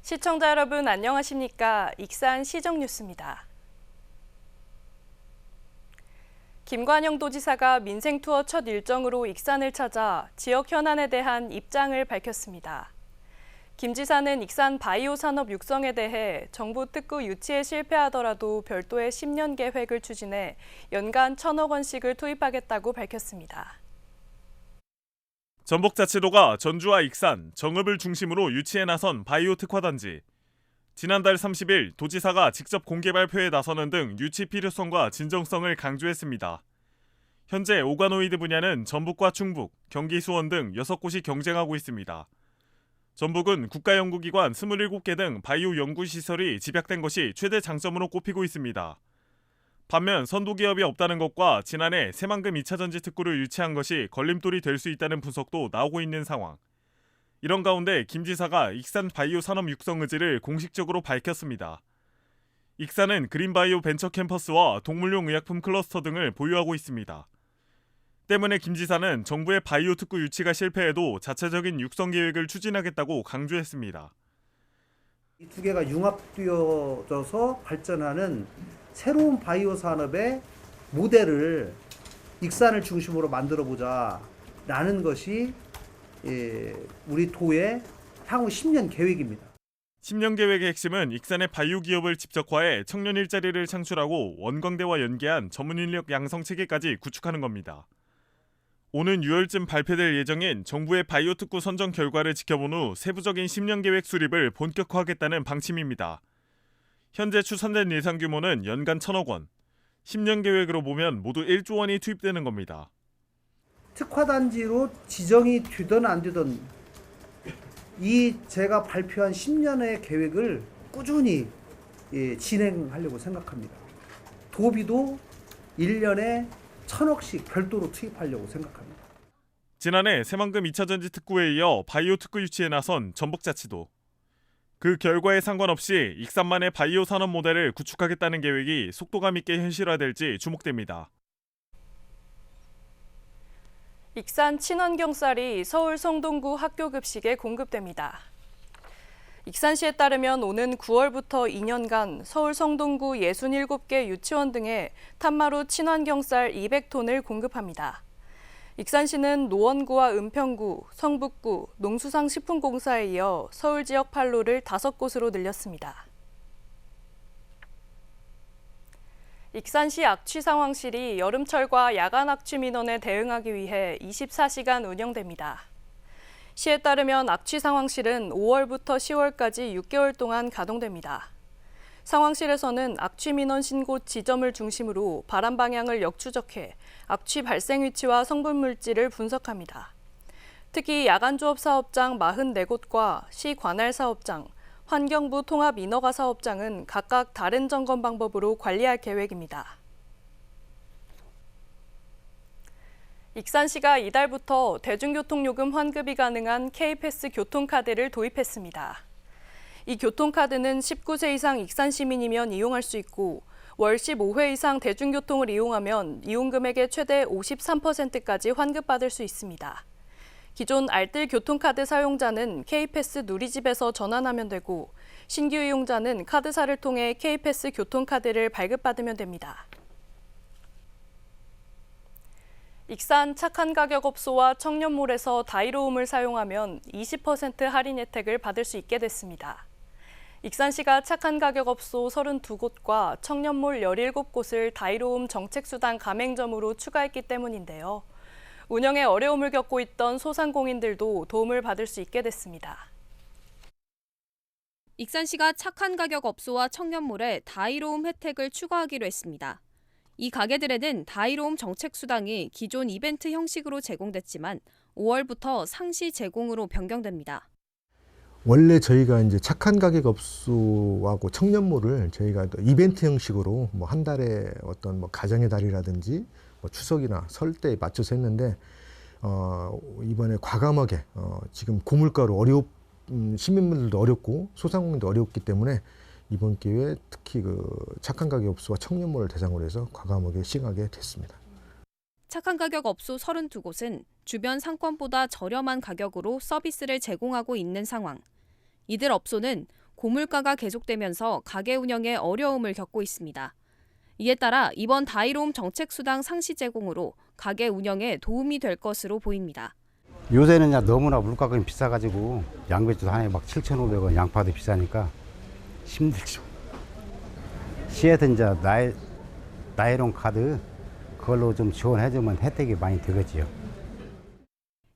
시청자 여러분 안녕하십니까? 익산 시정뉴스입니다. 김관영 도지사가 민생투어 첫 일정으로 익산을 찾아 지역 현안에 대한 입장을 밝혔습니다. 김 지사는 익산 바이오 산업 육성에 대해 정부 특구 유치에 실패하더라도 별도의 10년 계획을 추진해 연간 1,000억 원씩을 투입하겠다고 밝혔습니다. 전북자치도가 전주와 익산, 정읍을 중심으로 유치에 나선 바이오 특화단지. 지난달 30일 도지사가 직접 공개 발표에 나서는 등 유치 필요성과 진정성을 강조했습니다. 현재 오가노이드 분야는 전북과 충북, 경기 수원 등 6곳이 경쟁하고 있습니다. 전북은 국가연구기관 27개 등 바이오 연구시설이 집약된 것이 최대 장점으로 꼽히고 있습니다. 반면 선도기업이 없다는 것과 지난해 새만금 2차전지 특구를 유치한 것이 걸림돌이 될 수 있다는 분석도 나오고 있는 상황. 이런 가운데 김 지사가 익산 바이오 산업 육성 의지를 공식적으로 밝혔습니다. 익산은 그린바이오 벤처 캠퍼스와 동물용 의약품 클러스터 등을 보유하고 있습니다. 때문에 김 지사는 정부의 바이오 특구 유치가 실패해도 자체적인 육성 계획을 추진하겠다고 강조했습니다. 이 두 개가 융합되어져서 발전하는 새로운 바이오 산업의 모델을 익산을 중심으로 만들어보자라는 것이 우리 도의 향후 10년 계획입니다. 10년 계획의 핵심은 익산의 바이오 기업을 집적화해 청년 일자리를 창출하고 원광대와 연계한 전문 인력 양성 체계까지 구축하는 겁니다. 오는 6월쯤 발표될 예정인 정부의 바이오 특구 선정 결과를 지켜본 후 세부적인 10년 계획 수립을 본격화하겠다는 방침입니다. 현재 추산된 예산 규모는 연간 1,000억 원, 10년 계획으로 보면 모두 1조 원이 투입되는 겁니다. 특화단지로 지정이 되든 안 되든 이 제가 발표한 10년의 계획을 꾸준히 진행하려고 생각합니다. 도비도 1년에 1,000억씩 별도로 투입하려고 생각합니다. 지난해 새만금 2차전지 특구에 이어 바이오 특구 유치에 나선 전북자치도. 그 결과에 상관없이 익산만의 바이오 산업 모델을 구축하겠다는 계획이 속도감 있게 현실화될지 주목됩니다. 익산 친환경쌀이 서울 성동구 학교 급식에 공급됩니다. 익산시에 따르면 오는 9월부터 2년간 서울 성동구 67개 유치원 등에 탄마루 친환경쌀 200톤을 공급합니다. 익산시는 노원구와 은평구, 성북구, 농수산식품공사에 이어 서울 지역 판로를 5곳으로 늘렸습니다. 익산시 악취 상황실이 여름철과 야간 악취 민원에 대응하기 위해 24시간 운영됩니다. 시에 따르면 악취 상황실은 5월부터 10월까지 6개월 동안 가동됩니다. 상황실에서는 악취 민원 신고 지점을 중심으로 바람 방향을 역추적해 악취 발생 위치와 성분 물질을 분석합니다. 특히 야간조업 사업장 44곳과 시 관할 사업장, 환경부 통합 인허가 사업장은 각각 다른 점검 방법으로 관리할 계획입니다. 익산시가 이달부터 대중교통요금 환급이 가능한 K패스 교통카드를 도입했습니다. 이 교통카드는 19세 이상 익산 시민이면 이용할 수 있고 월 15회 이상 대중교통을 이용하면 이용 금액의 최대 53%까지 환급받을 수 있습니다. 기존 알뜰 교통카드 사용자는 K패스 누리집에서 전환하면 되고 신규 이용자는 카드사를 통해 K패스 교통카드를 발급받으면 됩니다. 익산 착한 가격 업소와 청년몰에서 다이로움을 사용하면 20% 할인 혜택을 받을 수 있게 됐습니다. 익산시가 착한 가격 업소 32곳과 청년몰 17곳을 다이로움 정책수당 가맹점으로 추가했기 때문인데요. 운영에 어려움을 겪고 있던 소상공인들도 도움을 받을 수 있게 됐습니다. 익산시가 착한 가격 업소와 청년몰에 다이로움 혜택을 추가하기로 했습니다. 이 가게들에는 다이로움 정책수당이 기존 이벤트 형식으로 제공됐지만 5월부터 상시 제공으로 변경됩니다. 원래 저희가 이제 착한 가격 업소하고 청년몰을 저희가 이벤트 형식으로 뭐 한 달에 어떤 뭐 가정의 달이라든지 뭐 추석이나 설 때에 맞춰서 했는데 이번에 과감하게 지금 고물가로 시민분들도 어렵고 소상공인도 어렵기 때문에 이번 기회에 특히 그 착한 가격 업소와 청년몰을 대상으로 해서 과감하게 시행하게 됐습니다. 착한 가격 업소 32곳은 주변 상권보다 저렴한 가격으로 서비스를 제공하고 있는 상황. 이들 업소는 고물가가 계속되면서 가게 운영에 어려움을 겪고 있습니다. 이에 따라 이번 다이로움 정책수당 상시 제공으로 가게 운영에 도움이 될 것으로 보입니다. 요새는 너무나 물가가 비싸가지고 양배추도 하나에 막 7,500원, 양파도 비싸니까 힘들죠. 시에서 이제 나이론 카드 그걸로 좀 지원해주면 혜택이 많이 되겠지요.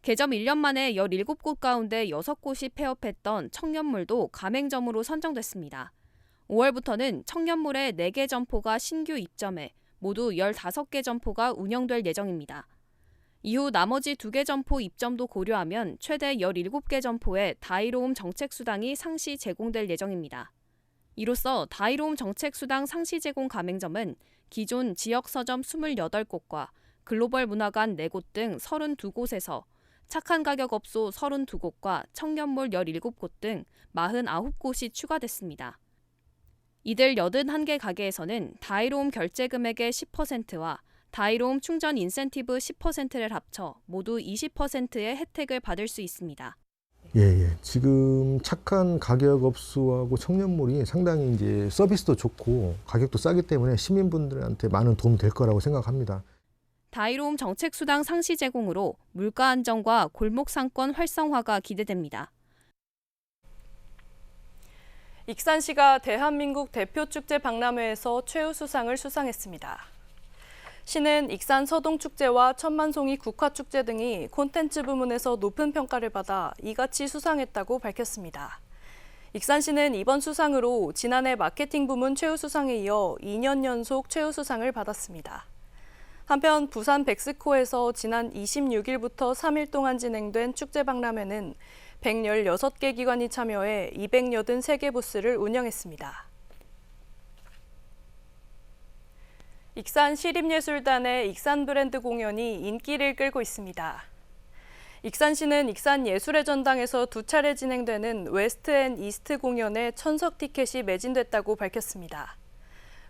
개점 1년 만에 17곳 가운데 6곳이 폐업했던 청년몰도 가맹점으로 선정됐습니다. 5월부터는 청년몰의 4개 점포가 신규 입점해 모두 15개 점포가 운영될 예정입니다. 이후 나머지 2개 점포 입점도 고려하면 최대 17개 점포에 다이로움 정책수당이 상시 제공될 예정입니다. 이로써 다이로움 정책수당 상시 제공 가맹점은 기존 지역 서점 28곳과 글로벌 문화관 4곳 등 32곳에서 착한 가격 업소 32곳과 청년몰 17곳 등 49곳이 추가됐습니다. 이들 81개 가게에서는 다이로움 결제 금액의 10%와 다이로움 충전 인센티브 10%를 합쳐 모두 20%의 혜택을 받을 수 있습니다. 예. 지금 착한 가격 업소하고 청년몰이 상당히 이제 서비스도 좋고 가격도 싸기 때문에 시민분들한테 많은 도움이 될 거라고 생각합니다. 다이로움 정책수당 상시 제공으로 물가 안정과 골목 상권 활성화가 기대됩니다. 익산시가 대한민국 대표축제 박람회에서 최우수상을 수상했습니다. 시는 익산 서동축제와 천만송이 국화축제 등이 콘텐츠 부문에서 높은 평가를 받아 이같이 수상했다고 밝혔습니다. 익산시는 이번 수상으로 지난해 마케팅 부문 최우수상에 이어 2년 연속 최우수상을 받았습니다. 한편 부산 백스코에서 지난 26일부터 3일 동안 진행된 축제 박람회는 116개 기관이 참여해 283개 부스를 운영했습니다. 익산 시립예술단의 익산 브랜드 공연이 인기를 끌고 있습니다. 익산시는 익산 예술의 전당에서 2차례 진행되는 웨스트 앤 이스트 공연에 천석 티켓이 매진됐다고 밝혔습니다.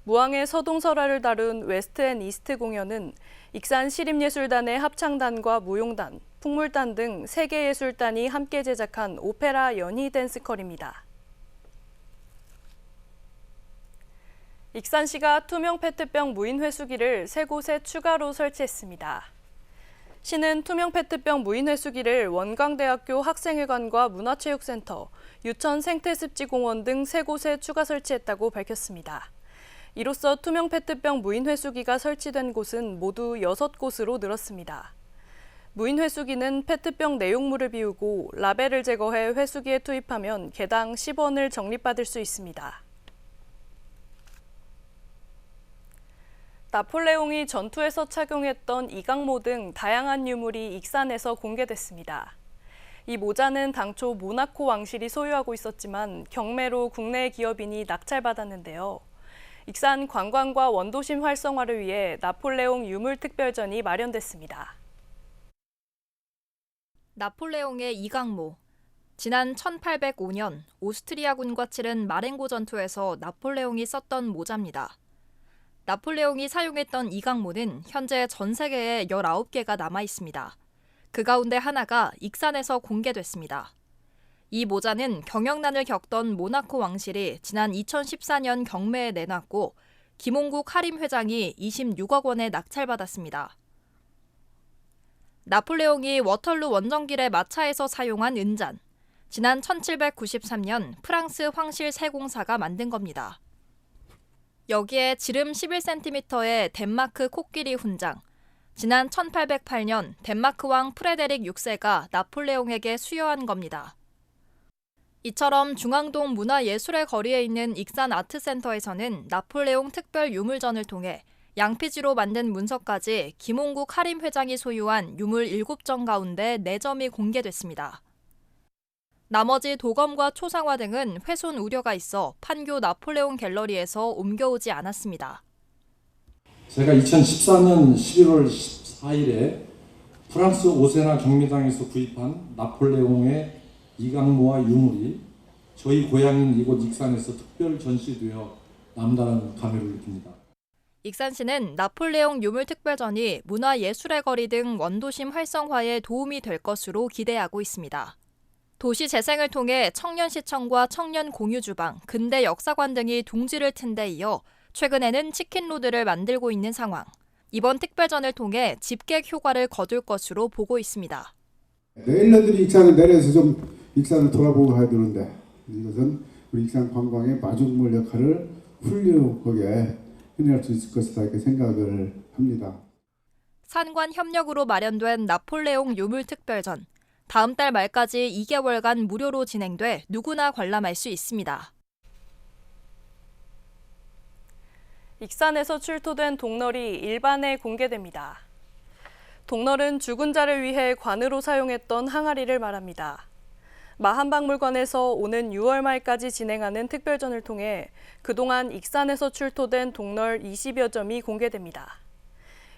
무왕의 서동설화를 다룬 웨스트 앤 이스트 공연은 익산 시립예술단의 합창단과 무용단, 풍물단 등 3개 예술단이 함께 제작한 오페라 연희 댄스컬입니다. 익산시가 투명 페트병 무인 회수기를 3곳에 추가로 설치했습니다. 시는 투명 페트병 무인 회수기를 원광대학교 학생회관과 문화체육센터, 유천 생태습지공원 등 3곳에 추가 설치했다고 밝혔습니다. 이로써 투명 페트병 무인 회수기가 설치된 곳은 모두 6곳으로 늘었습니다. 무인 회수기는 페트병 내용물을 비우고 라벨을 제거해 회수기에 투입하면 개당 10원을 적립받을 수 있습니다. 나폴레옹이 전투에서 착용했던 이강모 등 다양한 유물이 익산에서 공개됐습니다. 이 모자는 당초 모나코 왕실이 소유하고 있었지만 경매로 국내 기업인이 낙찰받았는데요. 익산 관광과 원도심 활성화를 위해 나폴레옹 유물특별전이 마련됐습니다. 나폴레옹의 이강모. 지난 1805년 오스트리아군과 치른 마렌고 전투에서 나폴레옹이 썼던 모자입니다. 나폴레옹이 사용했던 이강모는 현재 전 세계에 19개가 남아 있습니다. 그 가운데 하나가 익산에서 공개됐습니다. 이 모자는 경영난을 겪던 모나코 왕실이 지난 2014년 경매에 내놨고 김홍국 하림 회장이 26억 원에 낙찰받았습니다. 나폴레옹이 워털루 원정길의 마차에서 사용한 은잔. 지난 1793년 프랑스 황실 세공사가 만든 겁니다. 여기에 지름 11cm의 덴마크 코끼리 훈장. 지난 1808년 덴마크 왕 프레데릭 6세가 나폴레옹에게 수여한 겁니다. 이처럼 중앙동 문화예술의 거리에 있는 익산 아트센터에서는 나폴레옹 특별 유물전을 통해 양피지로 만든 문서까지 김홍국 하림 회장이 소유한 유물 7점 가운데 4점이 공개됐습니다. 나머지 도검과 초상화 등은 훼손 우려가 있어 판교 나폴레옹 갤러리에서 옮겨오지 않았습니다. 제가 2014년 11월 14일에 프랑스 오세나 경매장에서 구입한 나폴레옹의 이강모와 유물이 저희 고향인 이곳 익산에서 특별 전시되어 남다른 감회를 느낍니다. 익산시는 나폴레옹 유물특별전이 문화예술의 거리 등 원도심 활성화에 도움이 될 것으로 기대하고 있습니다. 도시 재생을 통해 청년시청과 청년공유주방, 근대 역사관 등이 둥지를 튼 데 이어 최근에는 치킨로드를 만들고 있는 상황. 이번 특별전을 통해 집객 효과를 거둘 것으로 보고 있습니다. 내일러들이 익산을 내려서 좀 익산을 돌아보고 해야 되는데 이것은 우리 익산 관광의 마중물 역할을 훌륭하게 해낼 수 있을 것이다 이렇게 생각을 합니다. 산관 협력으로 마련된 나폴레옹 유물 특별전. 다음 달 말까지 2개월간 무료로 진행돼 누구나 관람할 수 있습니다. 익산에서 출토된 동널이 일반에 공개됩니다. 동널은 죽은 자를 위해 관으로 사용했던 항아리를 말합니다. 마한박물관에서 오는 6월 말까지 진행하는 특별전을 통해 그동안 익산에서 출토된 동널 20여 점이 공개됩니다.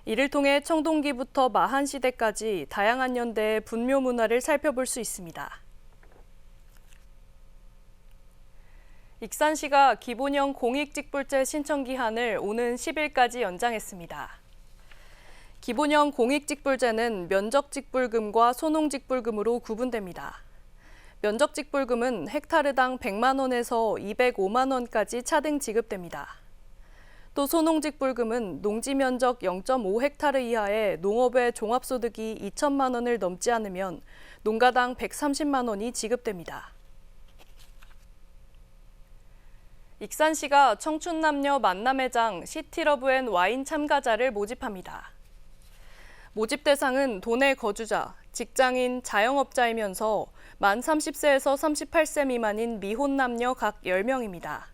이를 통해 청동기부터 마한시대까지 다양한 연대의 분묘 문화를 살펴볼 수 있습니다. 익산시가 기본형 공익직불제 신청 기한을 오는 10일까지 연장했습니다. 기본형 공익직불제는 면적직불금과 소농직불금으로 구분됩니다. 면적직불금은 헥타르당 100만 원에서 205만 원까지 차등 지급됩니다. 또 소농직불금은 농지면적 0.5헥타르 이하의 농업의 종합소득이 2천만 원을 넘지 않으면 농가당 130만 원이 지급됩니다. 익산시가 청춘남녀 만남의 장 시티러브앤 와인 참가자를 모집합니다. 모집 대상은 도내 거주자, 직장인, 자영업자이면서 만 30세에서 38세 미만인 미혼 남녀 각 10명입니다.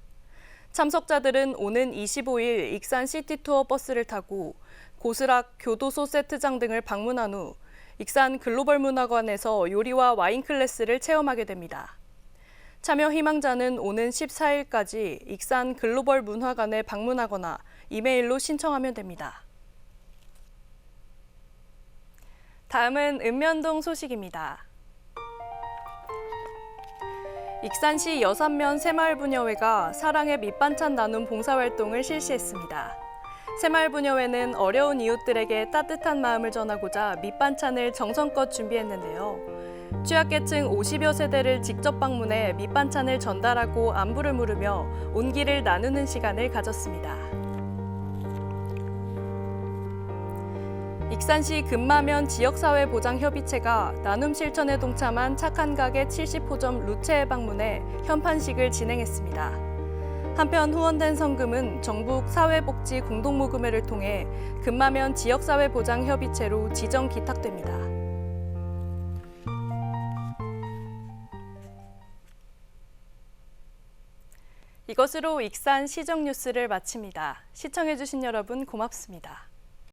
참석자들은 오는 25일 익산 시티투어 버스를 타고 고스락, 교도소 세트장 등을 방문한 후 익산 글로벌문화관에서 요리와 와인 클래스를 체험하게 됩니다. 참여 희망자는 오는 14일까지 익산 글로벌문화관에 방문하거나 이메일로 신청하면 됩니다. 다음은 읍면동 소식입니다. 익산시 여산면 새마을부녀회가 사랑의 밑반찬 나눔 봉사활동을 실시했습니다. 새마을부녀회는 어려운 이웃들에게 따뜻한 마음을 전하고자 밑반찬을 정성껏 준비했는데요. 취약계층 50여 세대를 직접 방문해 밑반찬을 전달하고 안부를 물으며 온기를 나누는 시간을 가졌습니다. 익산시 금마면 지역사회보장협의체가 나눔 실천에 동참한 착한 가게 70호점 루체에 방문해 현판식을 진행했습니다. 한편 후원된 성금은 전국 사회복지 공동모금회를 통해 금마면 지역사회보장협의체로 지정 기탁됩니다. 이것으로 익산 시정 뉴스를 마칩니다. 시청해주신 여러분 고맙습니다.